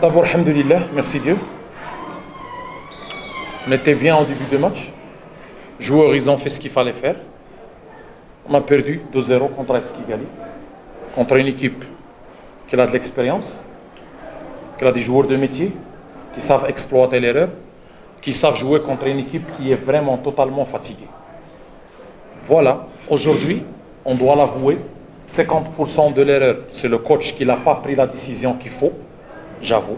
D'abord, alhamdoulilah, merci Dieu. On était bien au début du match. Les joueurs, ils ont fait ce qu'il fallait faire. On a perdu 2-0 contre Esquigali, contre une équipe qui a de l'expérience, qui a des joueurs de métier, qui savent exploiter l'erreur, qui savent jouer contre une équipe qui est vraiment totalement fatiguée. Voilà, aujourd'hui, on doit l'avouer, 50% de l'erreur, c'est le coach qui n'a pas pris la décision qu'il faut, j'avoue.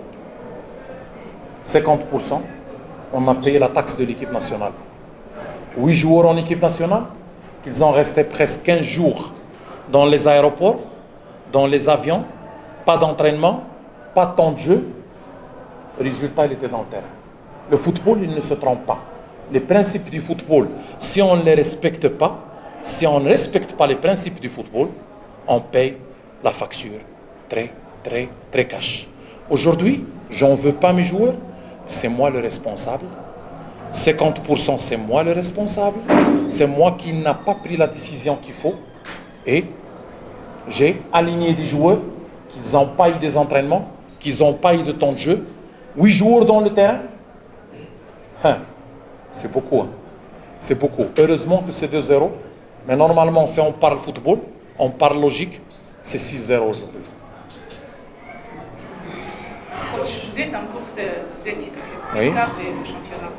50%, on a payé la taxe de l'équipe nationale. 8 joueurs en équipe nationale, ils ont resté presque 15 jours dans les aéroports, dans les avions, pas d'entraînement, pas de temps de jeu. Le résultat, il était dans le terrain. Le football, il ne se trompe pas. Les principes du football, si on ne les respecte pas, si on ne respecte pas les principes du football, on paye la facture très cash. Aujourd'hui, j'en veux pas mes joueurs, c'est moi le responsable. 50% c'est moi le responsable. C'est moi qui n'a pas pris la décision qu'il faut. Et j'ai aligné des joueurs qui n'ont pas eu des entraînements, qui n'ont pas eu de temps de jeu. 8 joueurs dans le terrain. C'est beaucoup. C'est beaucoup. Heureusement que c'est 2-0. Mais normalement, si on parle football, on parle logique, c'est 6-0 aujourd'hui. Vous êtes en course de titre, oui. Du championnat.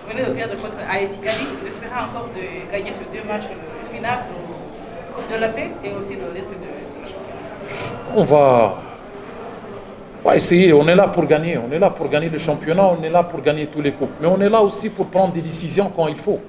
Vous venez de perdre contre AS Kigali. Vous espérez encore de gagner ces 2 matchs finaux de Coupe de la Paix et aussi de l'Est de On va essayer. On est là pour gagner. On est là pour gagner le championnat. On est là pour gagner tous les coupes. Mais on est là aussi pour prendre des décisions quand il faut.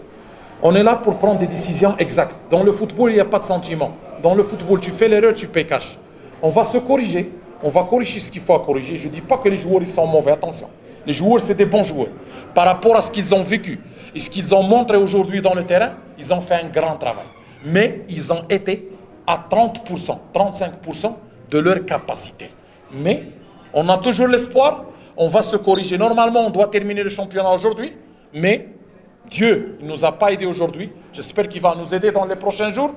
On est là pour prendre des décisions exactes. Dans le football, il n'y a pas de sentiment. Dans le football, tu fais l'erreur, tu payes cash. On va se corriger. On va corriger ce qu'il faut corriger. Je ne dis pas que les joueurs ils sont mauvais, attention. Les joueurs, c'est des bons joueurs. Par rapport à ce qu'ils ont vécu et ce qu'ils ont montré aujourd'hui dans le terrain, ils ont fait un grand travail. Mais ils ont été à 30%, 35% de leur capacité. Mais on a toujours l'espoir, on va se corriger. Normalement, on doit terminer le championnat aujourd'hui, mais Dieu ne nous a pas aidés aujourd'hui. J'espère qu'il va nous aider dans les prochains jours.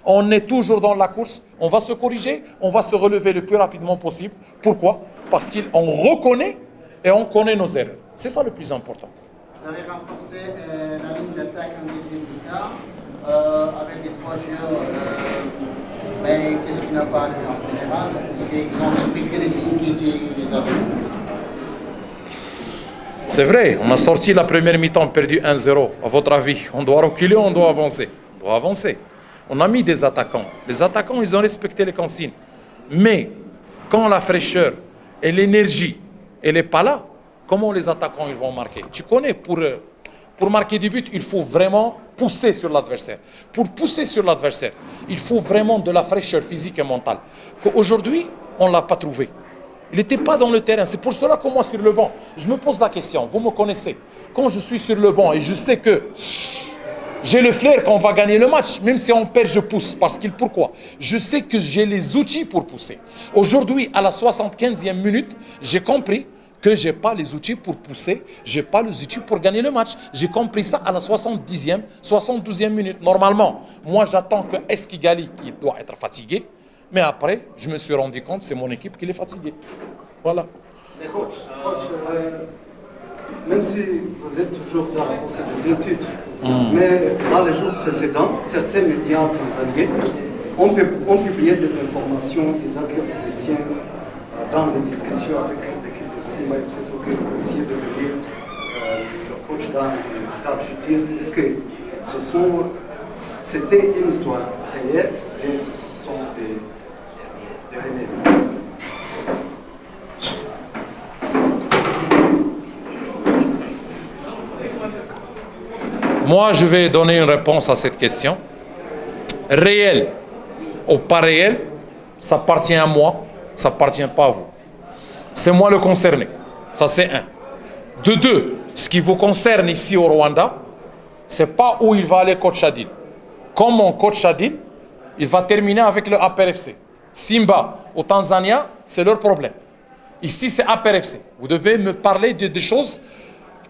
On est toujours dans la course, on va se corriger, on va se relever le plus rapidement possible. Pourquoi? Parce qu'on reconnaît et on connaît nos erreurs. C'est ça le plus important. Vous avez renforcé la ligne d'attaque en deuxième mi-temps avec les 3 joueurs. Mais qu'est-ce qui n'a pas arrivé en général? Est-ce qu'ils ont respecté les signes qui étaient les autres? C'est vrai, on a sorti la première mi-temps, perdu 1-0. À votre avis, on doit reculer, on doit avancer? On doit avancer. On a mis des attaquants. Les attaquants, ils ont respecté les consignes. Mais quand la fraîcheur et l'énergie, elle n'est pas là, comment les attaquants ils vont marquer? Tu connais, pour marquer des buts, il faut vraiment pousser sur l'adversaire. Pour pousser sur l'adversaire, il faut vraiment de la fraîcheur physique et mentale. Aujourd'hui, on ne l'a pas trouvé. Il n'était pas dans le terrain. C'est pour cela que moi, sur le banc, je me pose la question. Vous me connaissez. Quand je suis sur le banc et je sais que j'ai le flair qu'on va gagner le match, même si on perd, je pousse. Pourquoi? Je sais que j'ai les outils pour pousser. Aujourd'hui, à la 75e minute, j'ai compris que je n'ai pas les outils pour pousser, je n'ai pas les outils pour gagner le match. J'ai compris ça à la 70e, 72e minute. Normalement, moi j'attends que Esquigali qui doit être fatigué, mais après, je me suis rendu compte que c'est mon équipe qui est fatiguée. Voilà. Coach, même si vous êtes toujours dans la course de 2 titres, mais dans les jours précédents, certains médias tanzaniens ont publié des informations disant que vous étiez dans les discussions avec l'équipe de Simba FC pour que vous puissiez devenir le coach dans le futur. Est-ce que c'était une histoire réelle et ce sont des rumeurs? Moi, je vais donner une réponse à cette question. Réel ou pas réel, ça appartient à moi, ça appartient pas à vous. C'est moi le concerné. Ça, c'est un. De deux, ce qui vous concerne ici au Rwanda, c'est pas où il va aller coach Adil. Comme mon coach Adil, il va terminer avec le APRFC. Simba au Tanzania, c'est leur problème. Ici, c'est APRFC. Vous devez me parler de choses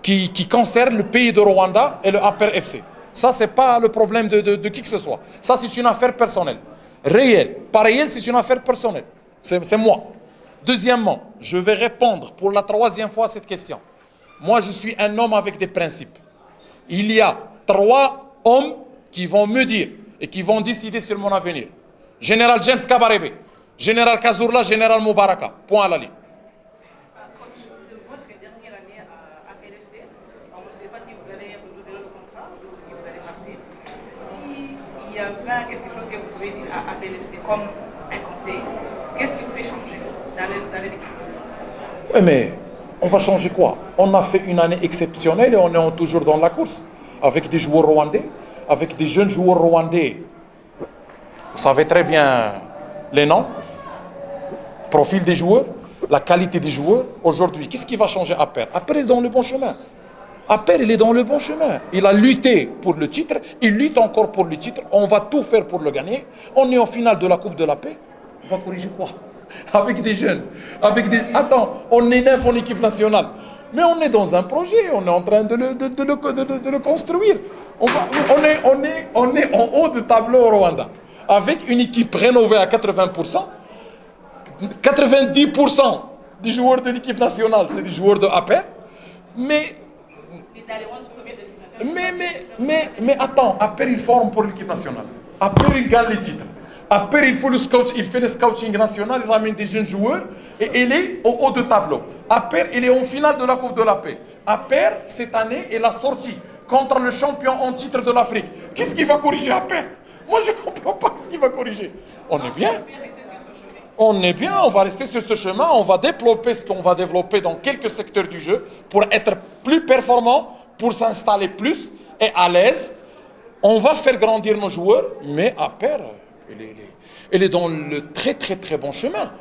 qui concerne le pays de Rwanda et le APR-FC. Ça, ce n'est pas le problème de qui que ce soit. Ça, c'est une affaire personnelle. Réel. Pas réel, c'est une affaire personnelle. C'est moi. Deuxièmement, je vais répondre pour la 3e fois à cette question. Moi, je suis un homme avec des principes. Il y a 3 hommes qui vont me dire et qui vont décider sur mon avenir. Général James Kabarebe, Général Kazourla, Général Moubaraka. Point à la ligne. Coach, c'est votre dernière année à PLFC. On ne sait pas si vous allez renouveler le contrat ou si vous allez partir. S'il y avait quelque chose que vous pouvez dire à PLFC comme un conseil, qu'est-ce qui pourrait changer dans l'équipe? Oui, mais on va changer quoi? On a fait une année exceptionnelle et on est toujours dans la course. Avec des joueurs rwandais, avec des jeunes joueurs rwandais. Vous savez très bien les noms, profil des joueurs, la qualité des joueurs. Aujourd'hui, qu'est-ce qui va changer Aper? Aper est dans le bon chemin. Aper, il est dans le bon chemin. Il a lutté pour le titre, il lutte encore pour le titre. On va tout faire pour le gagner. On est en finale de la Coupe de la Paix. On va corriger quoi? Avec des jeunes, Attends, on est 9 en équipe nationale. Mais on est dans un projet, on est en train de le construire. On est en haut de tableau au Rwanda. Avec une équipe rénovée à 80%, 90% des joueurs de l'équipe nationale, c'est des joueurs de APR. Mais attends, APR, il forme pour l'équipe nationale. APR, il gagne les titres. Après, il fait le scouting national, il ramène des jeunes joueurs et il est au haut de tableau. Après, il est en finale de la Coupe de la Paix. Après, cette année, il a sorti contre le champion en titre de l'Afrique. Qu'est-ce qu'il va corriger après? Moi, je ne comprends pas ce qu'il va corriger. On est bien. On est bien, on va rester sur ce chemin, on va développer ce qu'on va développer dans quelques secteurs du jeu pour être plus performant, pour s'installer plus et à l'aise. On va faire grandir nos joueurs, mais après... Elle est dans le très très très bon chemin.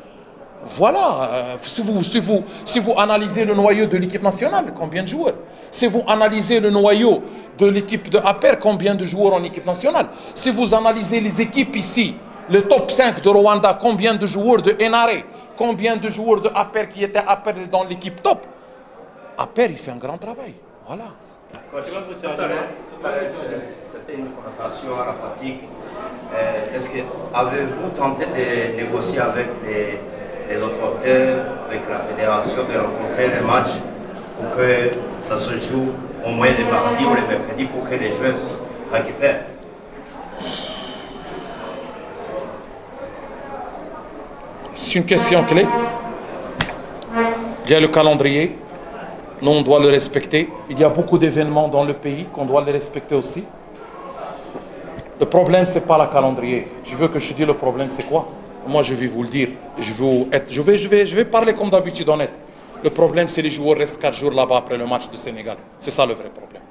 Voilà, si vous analysez le noyau de l'équipe nationale, combien de joueurs? Si vous analysez le noyau de l'équipe de APR, combien de joueurs en équipe nationale? Si vous analysez les équipes ici, le top 5 de Rwanda, combien de joueurs de NRA? Combien de joueurs de APR qui étaient APR dans l'équipe top? APR, il fait un grand travail. Voilà. Tout à l'heure, c'était une connotation à la fatigue. Est-ce que avez-vous tenté de négocier avec les autorités, avec la fédération, de rencontrer des matchs pour que ça se joue au moins les mardis ou les mercredis pour que les joueurs récupèrent? C'est une question clé. Il y a le calendrier. Nous, on doit le respecter. Il y a beaucoup d'événements dans le pays qu'on doit les respecter aussi. Le problème, ce n'est pas le calendrier. Tu veux que je te dise le problème, c'est quoi? Moi, je vais vous le dire. Je vais parler comme d'habitude honnête. Le problème, c'est que les joueurs restent 4 jours là-bas après le match du Sénégal. C'est ça le vrai problème.